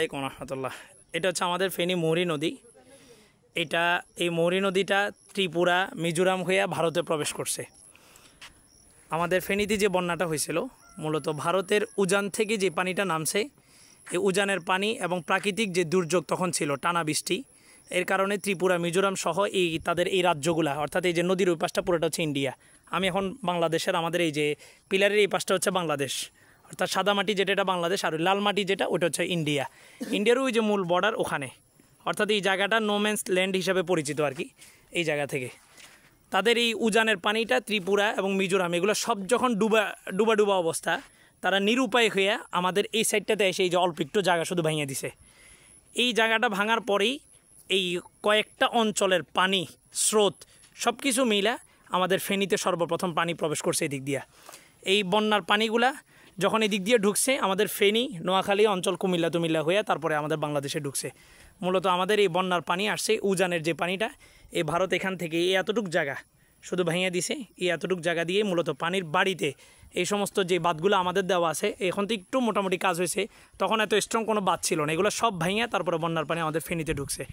আসসালামু আলাইকুম রহমতুল্লাহ। এটা হচ্ছে আমাদের ফেনী মৌরি নদী। এই মৌরি নদীটা ত্রিপুরা মিজোরাম হয়ে ভারতে প্রবেশ করছে। আমাদের ফেনীতে যে বন্যাটা হয়েছিল মূলত ভারতের উজান থেকে যে পানিটা নামছে, এই উজানের পানি এবং প্রাকৃতিক যে দুর্যোগ তখন ছিল টানা বৃষ্টি, এর কারণে ত্রিপুরা মিজোরাম সহ তাদের এই রাজ্যগুলা, অর্থাৎ এই যে নদীর ওই পাশটা পুরোটা হচ্ছে ইন্ডিয়া। আমি এখন বাংলাদেশের, আমাদের এই যে পিলারের এই পাশটা হচ্ছে বাংলাদেশ, অর্থাৎ সাদা মাটি যেটা এটা বাংলাদেশ, আর লাল মাটি যেটা ওটা হচ্ছে ইন্ডিয়া। ইন্ডিয়ার ওই যে মূল বর্ডার ওখানে, অর্থাৎ এই জায়গাটা নোম্যান্স ল্যান্ড হিসাবে পরিচিত আর কি। এই জায়গা থেকে তাদের এই উজানের পানিটা ত্রিপুরা এবং মিজোরাম এগুলো সব যখন ডুবা অবস্থা, তারা নিরুপায় হয়ে আমাদের এই সাইডটাতে এসে এই যে অল্প একটু জায়গা শুধু ভাঙিয়ে দিছে। এই জায়গাটা ভাঙার পরেই এই কয়েকটা অঞ্চলের পানি স্রোত সব কিছু মিলা আমাদের ফেনীতে সর্বপ্রথম পানি প্রবেশ করছে এই দিক দিয়া। এই বন্যার পানিগুলা যখন এই দিক দিয়ে ঢুকছে আমাদের ফেনী, নোয়াখালী অঞ্চল, কুমিল্লা হয়ে তারপরে আমাদের বাংলাদেশে ঢুকছে। মূলত আমাদের এই বন্যার পানি আসছে উজানের যে পানিটা, এই ভারত এখান থেকে এই এতটুক জায়গা শুধু ভাঙিয়ে দিছে। এই এতটুক জায়গা দিয়ে মূলত পানির বাড়িতে এই সমস্ত যে বাঁধগুলো আমাদের দেওয়া আছে, এখন তো একটু মোটামুটি কাজ হয়েছে, তখন এত স্ট্রং কোনো বাঁধ ছিল না, এগুলো সব ভাঙিয়ে তারপরে বন্যার পানি আমাদের ফেনীতে ঢুকছে।